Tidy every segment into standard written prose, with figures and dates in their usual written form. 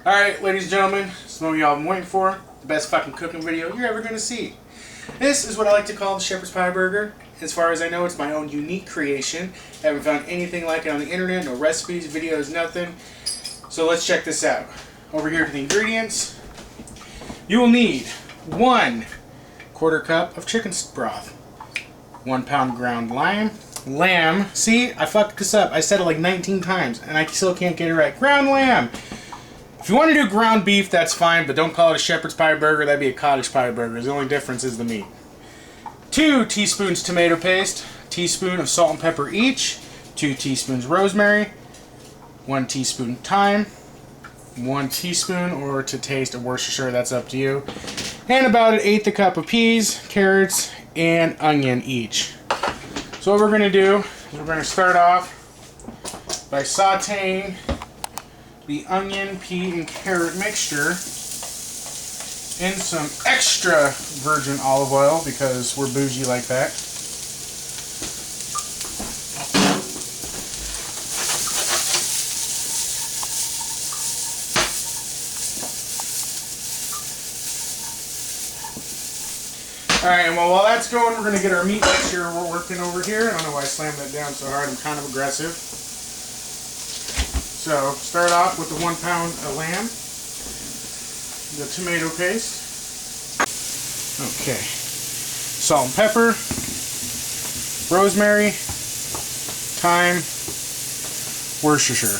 Alright, ladies and gentlemen, this is what y'all been waiting for. The best fucking cooking video you're ever going to see. This is what I like to call the Shepards Pie Burger. As far as I know, it's my own unique creation. I haven't found anything like it on the internet, no recipes, videos, nothing. So let's check this out. Over here to the ingredients. You will need 1/4 cup of chicken broth, 1 pound ground lamb. See, I fucked this up. I said it like 19 times and I still can't get it right. Ground lamb. If you want to do ground beef, that's fine, but don't call it a Shepards Pie Burger. That'd be a cottage pie burger. The only difference is the meat. 2 teaspoons tomato paste, teaspoon of salt and pepper each, 2 teaspoons rosemary, 1 teaspoon thyme, 1 teaspoon or to taste of Worcestershire, that's up to you, and about 1/8 cup of peas, carrots, and onion each. So what we're going to do is we're going to start off by sauteing the onion, pea, and carrot mixture in some extra virgin olive oil because we're bougie like that. Alright, and while that's going, we're going to get our meat mixture we're working over here. I don't know why I slammed that down so hard. I'm kind of aggressive. So, start off with the 1 pound of lamb, the tomato paste, okay, salt and pepper, rosemary, thyme, Worcestershire.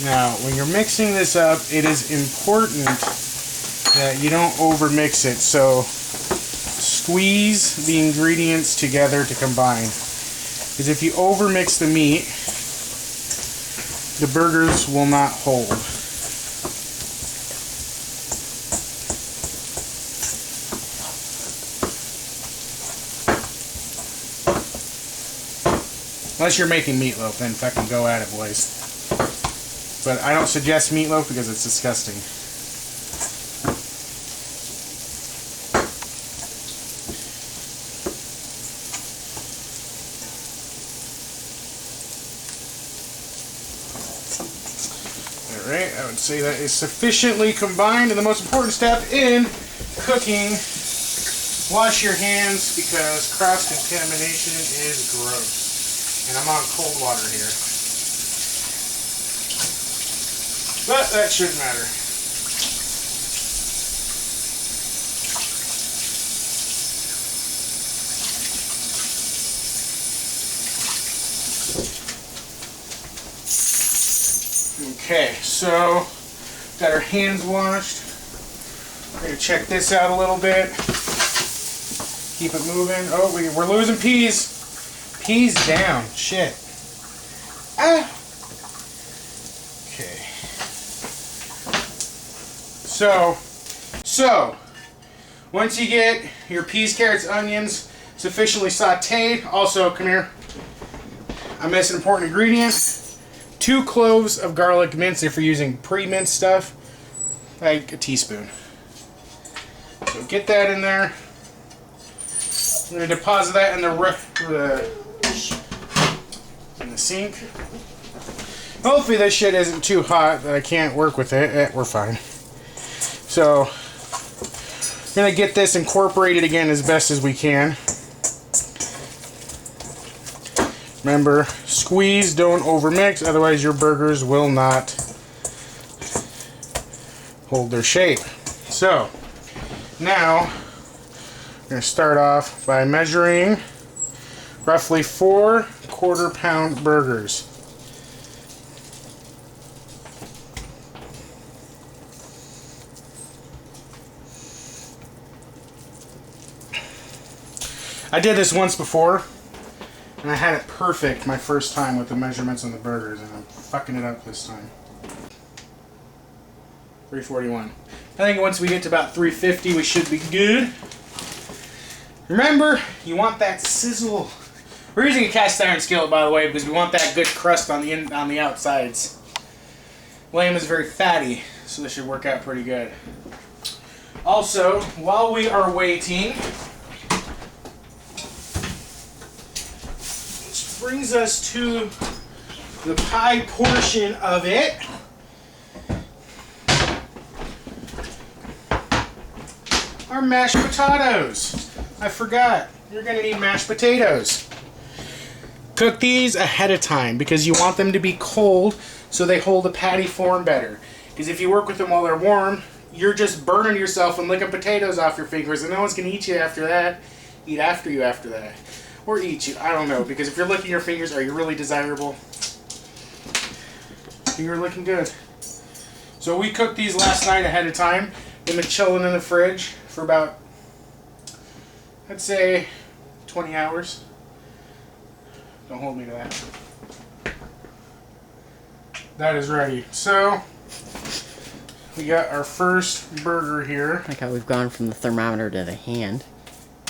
Now, when you're mixing this up, it is important that you don't overmix it, so squeeze the ingredients together to combine. Because if you overmix the meat, the burgers will not hold. Unless you're making meatloaf, then fucking go at it, boys. But I don't suggest meatloaf because it's disgusting. Alright, I would say that is sufficiently combined. And the most important step in cooking, wash your hands because cross-contamination is gross. And I'm on cold water here. But that shouldn't matter. Okay, so got our hands washed. We're going to check this out a little bit. Keep it moving. Oh, we're losing peas. Peas down. Shit. Ah. Okay. So once you get your peas, carrots, onions sufficiently sauteed, also, come here. I missed an important ingredient. 2 cloves of garlic minced if you're using pre-minced stuff, like a teaspoon. So get that in there. I'm going to deposit that in the sink. Hopefully this shit isn't too hot that I can't work with it. We're fine. So I'm going to get this incorporated again as best as we can. Remember, squeeze, don't overmix, otherwise your burgers will not hold their shape. So, now, we're going to start off by measuring roughly 4 1/4 pound burgers. I did this once before. And I had it perfect my first time with the measurements on the burgers, and I'm fucking it up this time. 341. I think once we get to about 350, we should be good. Remember, you want that sizzle. We're using a cast iron skillet, by the way, because we want that good crust on the outsides. Lamb is very fatty, so this should work out pretty good. Also, while we are waiting, brings us to the pie portion of it. Are mashed potatoes. I forgot. You're going to need mashed potatoes. Cook these ahead of time because you want them to be cold so they hold the patty form better. Because if you work with them while they're warm, you're just burning yourself and licking potatoes off your fingers, and no one's going to eat you after that. Eat after you after that. Or eat you. I don't know. Because if you're licking your fingers, are you really desirable? You're looking good. So we cooked these last night ahead of time. They've been chilling in the fridge for about, I'd say, 20 hours. Don't hold me to that. That is ready. So, we got our first burger here. Like how we've gone from the thermometer to the hand.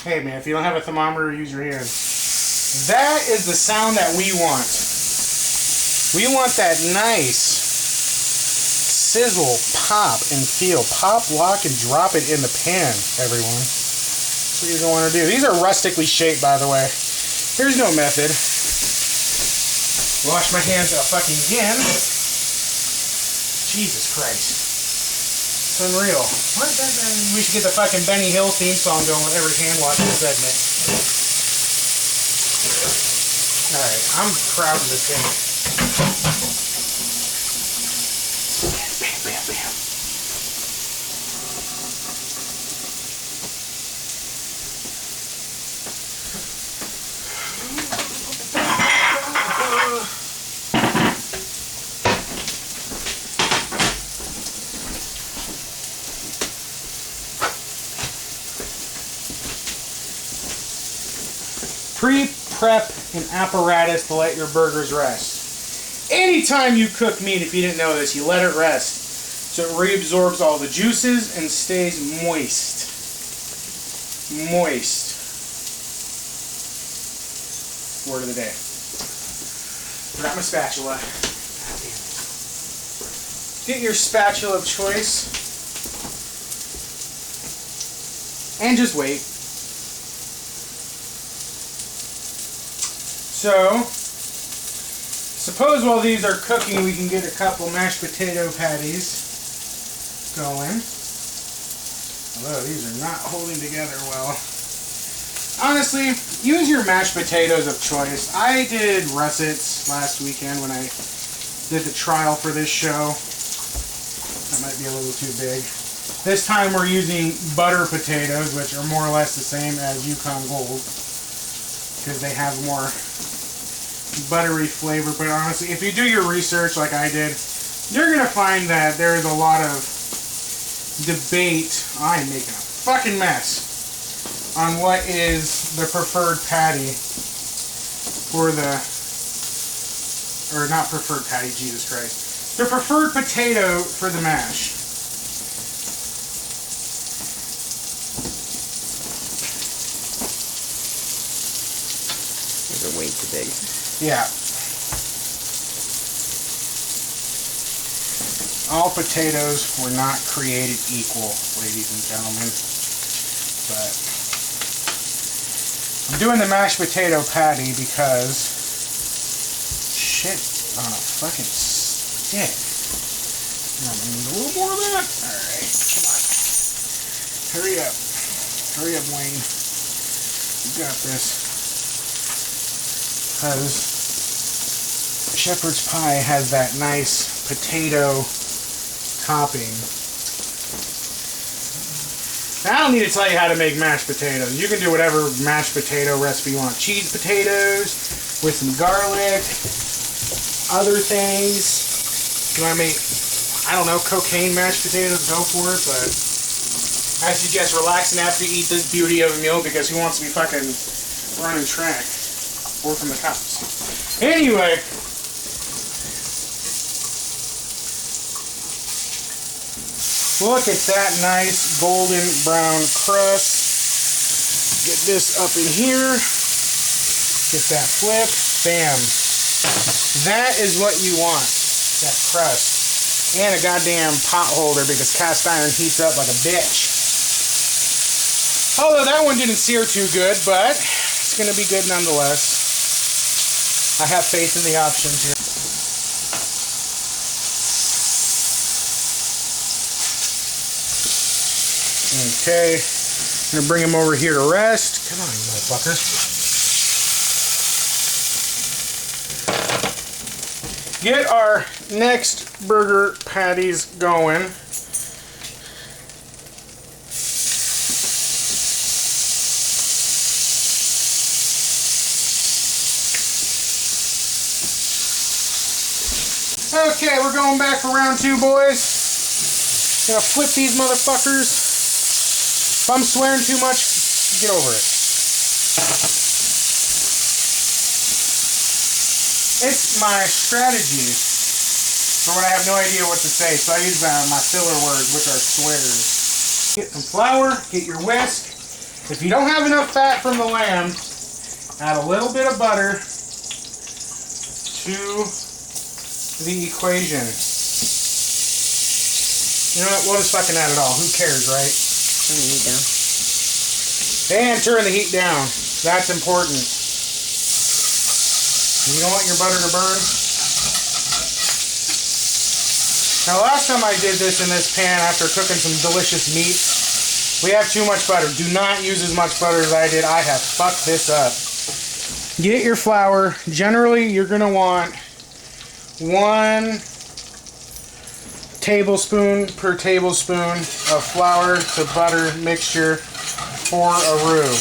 Hey man, if you don't have a thermometer, use your hand. That is the sound that we want. We want that nice sizzle, pop, and feel. Pop, lock, and drop it in the pan, everyone. That's what you're going to do. These are rustically shaped, by the way. There's no method. Wash my hands up fucking again. Jesus Christ. It's unreal. What? We should get the fucking Benny Hill theme song going with every hand washing segment. Alright, I'm proud of this thing. Bam, bam, bam. Pre-prep an apparatus to let your burgers rest. Anytime you cook meat, if you didn't know this, you let it rest so it reabsorbs all the juices and stays moist. Moist. Word of the day. Forgot my spatula. Get your spatula of choice and just wait. So, suppose while these are cooking, we can get a couple mashed potato patties going. Although these are not holding together well. Honestly, use your mashed potatoes of choice. I did russets last weekend when I did the trial for this show. That might be a little too big. This time we're using butter potatoes, which are more or less the same as Yukon Gold, because they have more buttery flavor. But honestly, if you do your research like I did, you're going to find that there is a lot of debate. I'm making a fucking mess on what is the preferred patty for the, or not preferred patty, Jesus Christ. The preferred potato for the mash. These are way too big. Yeah. All potatoes were not created equal, ladies and gentlemen. But I'm doing the mashed potato patty because shit on a fucking stick. I'm gonna need a little more of that. Alright, come on. Hurry up. Hurry up, Wayne. You got this. Because Shepherd's Pie has that nice potato topping. Now, I don't need to tell you how to make mashed potatoes. You can do whatever mashed potato recipe you want. Cheese potatoes with some garlic, other things. You want to make, I don't know, cocaine mashed potatoes, go for it. But I suggest relaxing after you eat this beauty of a meal, because who wants to be fucking running track? Or from the cops. Anyway. Look at that nice golden brown crust. Get this up in here. Get that flip. Bam. That is what you want. That crust. And a goddamn pot holder, because cast iron heats up like a bitch. Although that one didn't sear too good, but it's going to be good nonetheless. I have faith in the options here. Okay. I'm gonna bring him over here to rest. Come on, you motherfucker. Get our next burger patties going. Okay, we're going back for round 2, boys. Gonna flip these motherfuckers. If I'm swearing too much, get over it. It's my strategy for when I have no idea what to say, so I use my filler words, which are swears. Get some flour, get your whisk. If you don't have enough fat from the lamb, add a little bit of butter to the equation. You know what? We'll just fucking add it all. Who cares, right? Turn the heat down. And turn the heat down. That's important. You don't want your butter to burn. Now, last time I did this in this pan after cooking some delicious meat, we have too much butter. Do not use as much butter as I did. I have fucked this up. Get your flour. Generally, you're going to want 1 tablespoon per tablespoon of flour to butter mixture for a roux.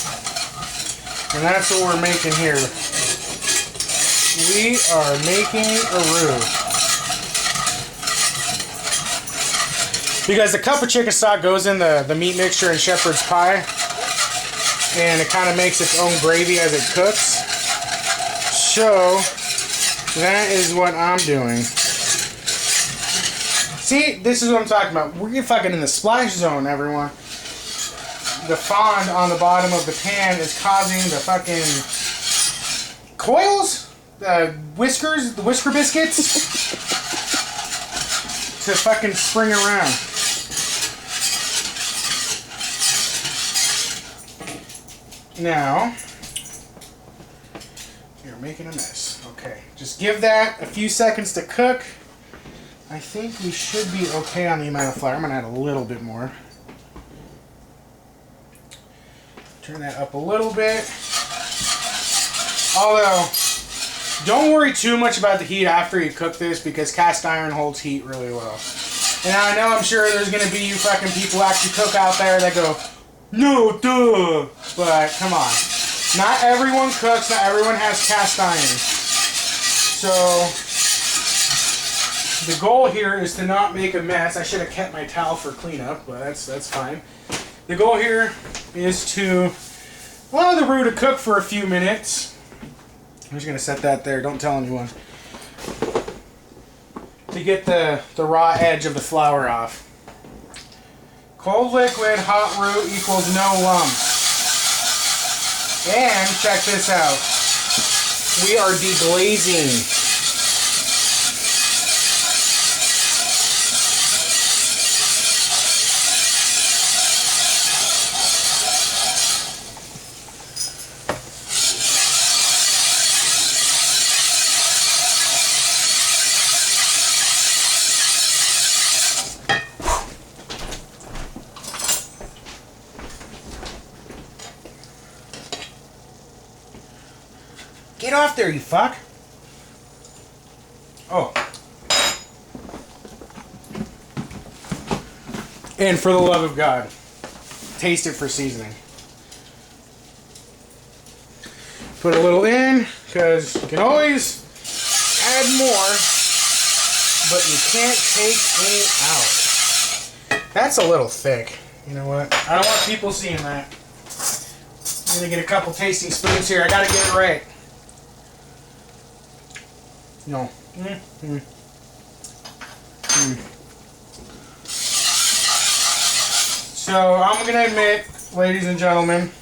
And that's what we're making here. We are making a roux. Because the cup of chicken stock goes in the meat mixture in shepherd's pie, and it kind of makes its own gravy as it cooks. So that is what I'm doing. See, this is what I'm talking about. We're fucking in the splash zone, everyone. The fond on the bottom of the pan is causing the fucking coils, the whiskers, the whisker biscuits to fucking spring around. Now, you're making a mess. Okay, just give that a few seconds to cook. I think we should be okay on the amount of flour. I'm gonna add a little bit more. Turn that up a little bit. Although, don't worry too much about the heat after you cook this, because cast iron holds heat really well. And I know I'm sure there's gonna be you fucking people who actually cook out there that go, no, duh. But come on. Not everyone cooks, not everyone has cast iron. So, the goal here is to not make a mess. I should have kept my towel for cleanup, but that's fine. The goal here is to allow the roux to cook for a few minutes. I'm just going to set that there. Don't tell anyone. To get the raw edge of the flour off. Cold liquid, hot roux equals no lumps. And check this out. We are deglazing. Get off there, you fuck! Oh. And for the love of God, taste it for seasoning. Put a little in, because you can always add more, but you can't take any out. That's a little thick. You know what? I don't want people seeing that. I'm going to get a couple tasting spoons here. I got to get it right. No. So, I'm going to admit, ladies and gentlemen,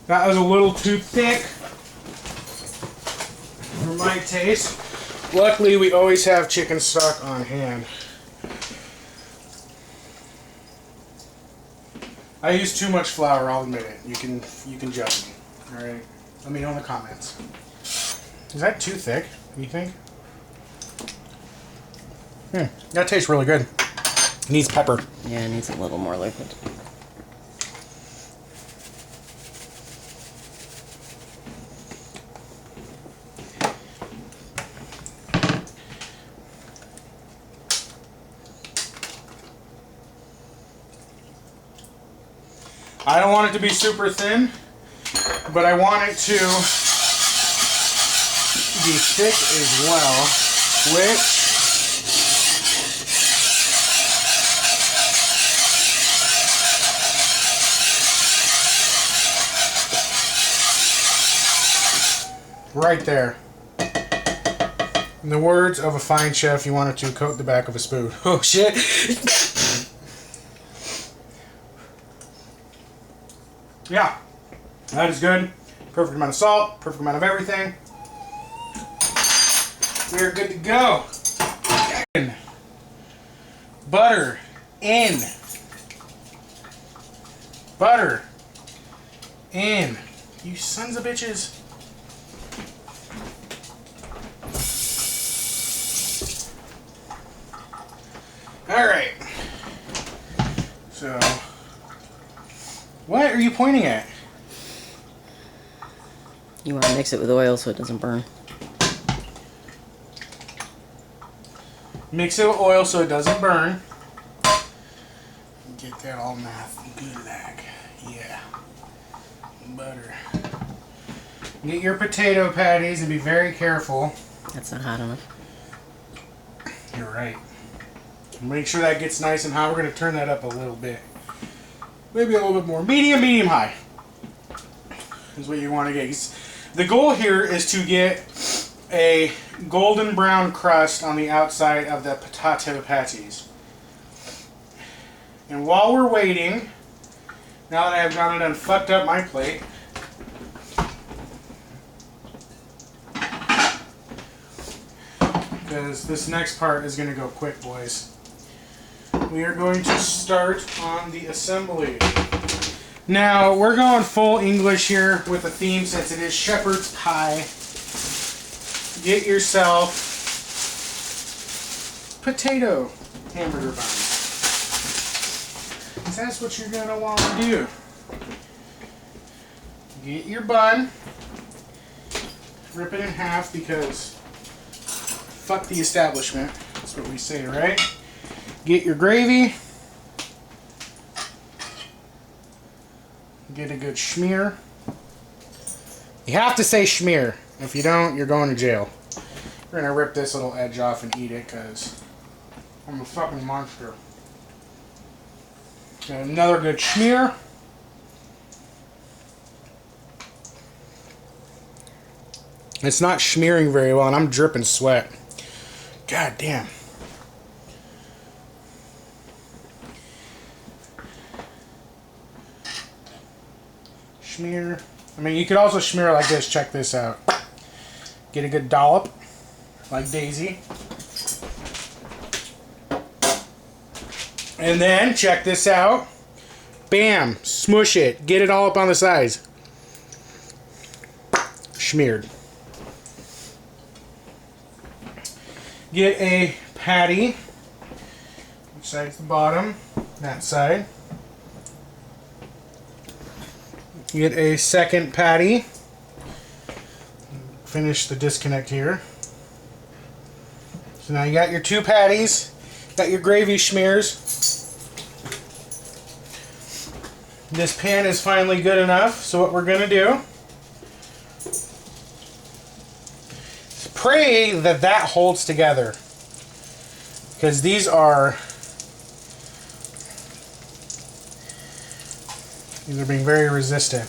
that was a little too thick for my taste. Luckily, we always have chicken stock on hand. I use too much flour, I'll admit it. You can judge me. Alright? Let me know in the comments. Is that too thick, do you think? That tastes really good. Needs pepper. Yeah, it needs a little more liquid. I don't want it to be super thin, but I want it to be thick as well, which right there. In the words of a fine chef, you want it to coat the back of a spoon. Oh shit! Yeah, that is good. Perfect amount of salt, perfect amount of everything. We are good to go. Butter in. Butter in. You sons of bitches. Alright. So, what are you pointing at? You want to mix it with oil so it doesn't burn. Mix it with oil so it doesn't burn. Get that all math good like. Yeah. Butter. Get your potato patties and be very careful. That's not hot enough. You're right. Make sure that gets nice and hot. We're going to turn that up a little bit. Maybe a little bit more. Medium, medium high is what you want to get. The goal here is to get a golden brown crust on the outside of the potato patties. And while we're waiting, now that I have gone and fucked up my plate, because this next part is going to go quick, boys. We are going to start on the assembly. Now, we're going full English here with a theme since it is Shepherd's Pie. Get yourself potato hamburger buns. That's what you're going to want to do. Get your bun. Rip it in half because fuck the establishment. That's what we say, right? Get your gravy. Get a good schmear. You have to say schmear. If you don't, you're going to jail. We're going to rip this little edge off and eat it because I'm a fucking monster. Got another good schmear. It's not schmearing very well and I'm dripping sweat. God damn. Schmear. I mean, you could also schmear like this. Check this out. Get a good dollop, like Daisy. And then, check this out. Bam! Smush it. Get it all up on the sides. Schmeared. Get a patty. Which side's the bottom? That side. Get a second patty. Finish the disconnect here. So now you got your two patties. Got your gravy schmears. This pan is finally good enough. So what we're going to do is pray that that holds together. Because these are being very resistant.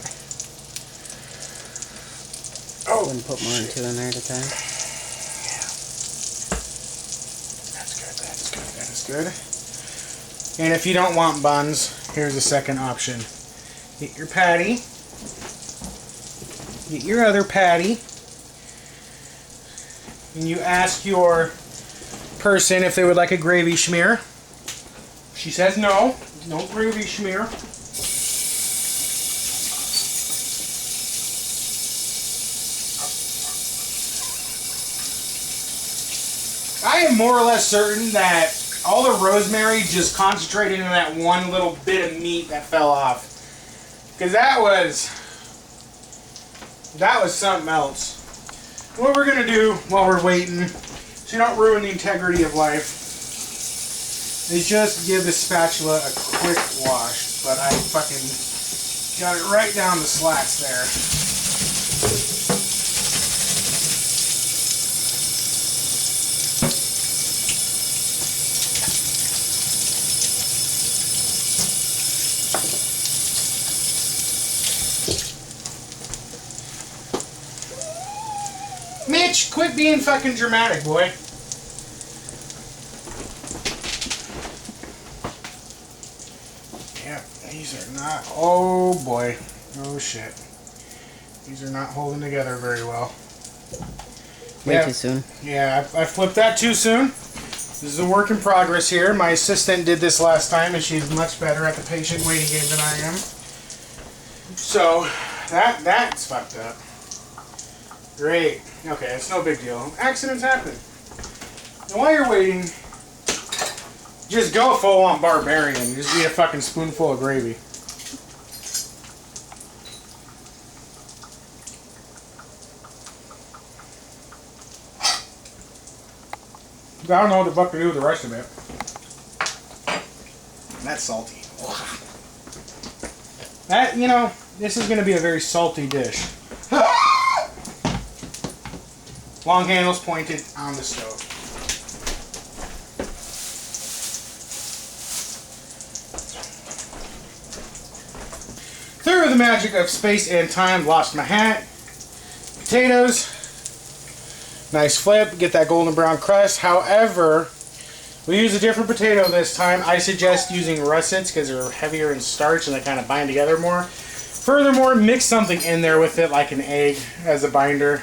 Oh, wouldn't put more than two in there at a time. Yeah. That's good. That's good. That is good. And if you don't want buns, here's a second option. Get your patty. Get your other patty. And you ask your person if they would like a gravy schmear. She says no. No gravy schmear. I am more or less certain that all the rosemary just concentrated into that one little bit of meat that fell off. Because that was something else. What we're going to do while we're waiting, so you don't ruin the integrity of life, is just give the spatula a quick wash. But I fucking got it right down the slats there. Mitch, quit being fucking dramatic, boy. Yeah, these are not... Oh, boy. Oh, shit. These are not holding together very well. Way too soon. Yeah, I flipped that too soon. This is a work in progress here. My assistant did this last time, and she's much better at the patient waiting game than I am. So, that's fucked up. Great. Okay, it's no big deal. Accidents happen. And while you're waiting, just go full-on barbarian. Just eat a fucking spoonful of gravy. I don't know what the fuck to do with the rest of it. And that's salty. That, you know, this is going to be a very salty dish. Long handles pointed on the stove. Through the magic of space and time, lost my hat. Potatoes. Nice flip. Get that golden brown crust. However, we use a different potato this time. I suggest using russets because they're heavier in starch and they kind of bind together more. Furthermore, mix something in there with it like an egg as a binder.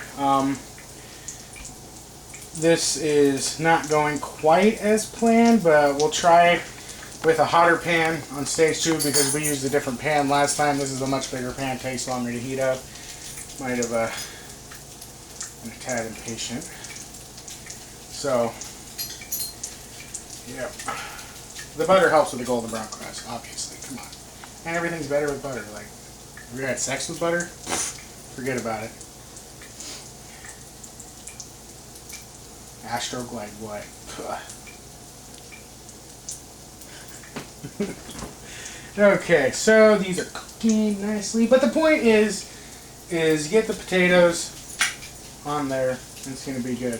This is not going quite as planned, but we'll try with a hotter pan on stage 2 because we used a different pan last time. This is a much bigger pan, takes longer to heat up. Might have been a tad impatient. So, yeah. The butter helps with the golden brown crust, obviously. Come on. And everything's better with butter. Like, have you had sex with butter? Forget about it. Astroglide what? Okay, so these are cooking nicely. But the point is get the potatoes on there and it's going to be good.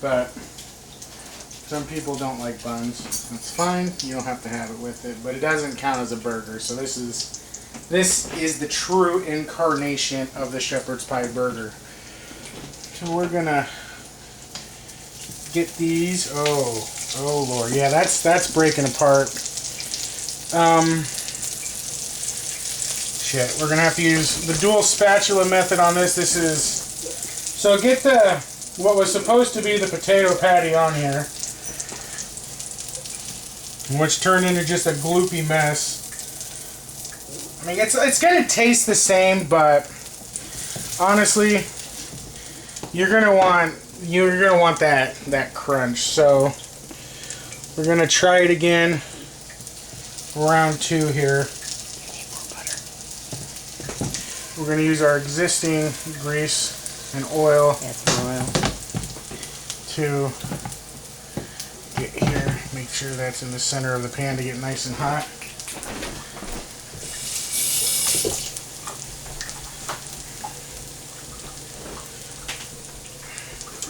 But some people don't like buns. That's fine. You don't have to have it with it. But it doesn't count as a burger. So this is the true incarnation of the Shepards Pie Burger. So we're going to get these. Oh Lord. Yeah, that's breaking apart. Shit. We're gonna have to use the dual spatula method on this. This is so get what was supposed to be the potato patty on here, which turned into just a gloopy mess. I mean, it's gonna taste the same, but honestly, you're gonna want that crunch. So we're gonna try it again. Round 2 here. We're gonna use our existing grease and oil. Add some oil. To get here. Make sure that's in the center of the pan to get nice and hot.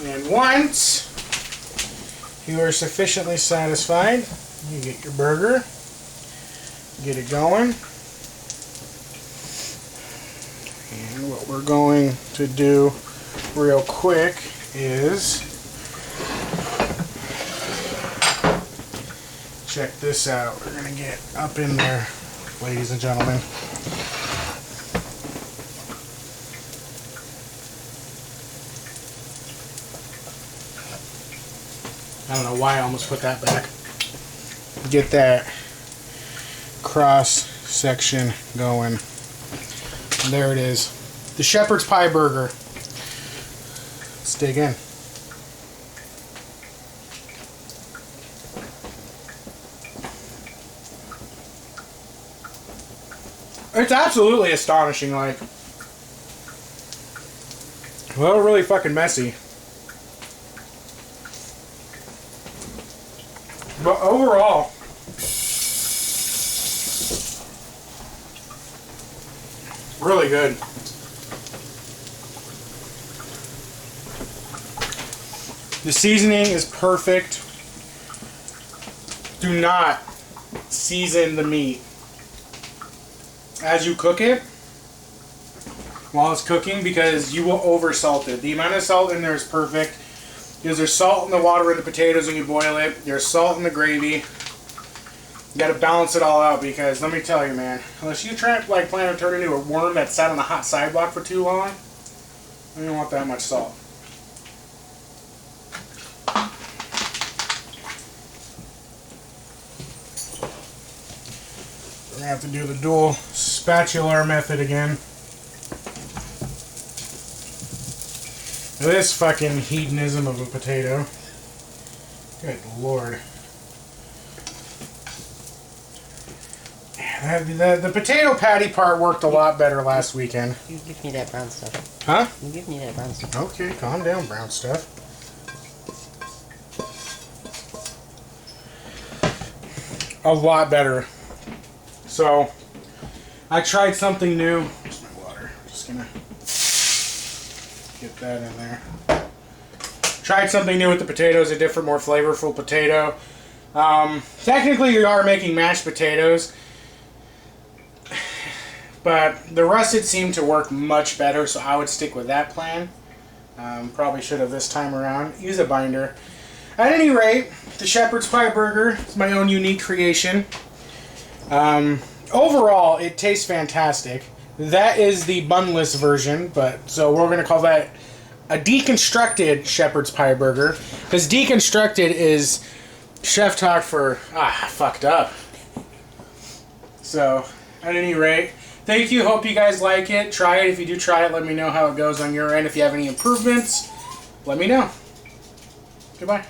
And once you are sufficiently satisfied, you get your burger, get it going. And what we're going to do real quick is check this out. We're going to get up in there, ladies and gentlemen. I don't know why I almost put that back. Get that cross section going. And there it is. The Shepards Pie Burger. Let's dig in. It's absolutely astonishing, like, well, really fucking messy. But overall, really good. The seasoning is perfect. Do not season the meat as you cook it while it's cooking, because you will over salt it. The amount of salt in there is perfect, because there's salt in the water in the potatoes when you boil it. There's salt in the gravy. You gotta balance it all out, because let me tell you, man, unless you try like plan to turn into a worm that sat on a hot sidewalk for too long, you don't want that much salt. We're gonna have to do the dual spatular method again. This fucking hedonism of a potato. Good lord. The potato patty part worked a lot better last weekend. You give me that brown stuff. Huh? You give me that brown stuff. Okay, calm down, brown stuff. A lot better. So, I tried something new. Where's my water? Just gonna get that in there. Tried something new with the potatoes, a different, more flavorful potato. Technically, you are making mashed potatoes, but the russet seemed to work much better, so I would stick with that plan. Probably should have this time around. Use a binder. At any rate, the Shepards Pie Burger is my own unique creation. Overall, it tastes fantastic. That is the bunless version, but so we're going to call that a deconstructed Shepards Pie Burger, because deconstructed is chef talk for fucked up. So, at any rate, thank you. Hope you guys like it. Try it. If you do try it, let me know how it goes on your end. If you have any improvements, let me know. Goodbye.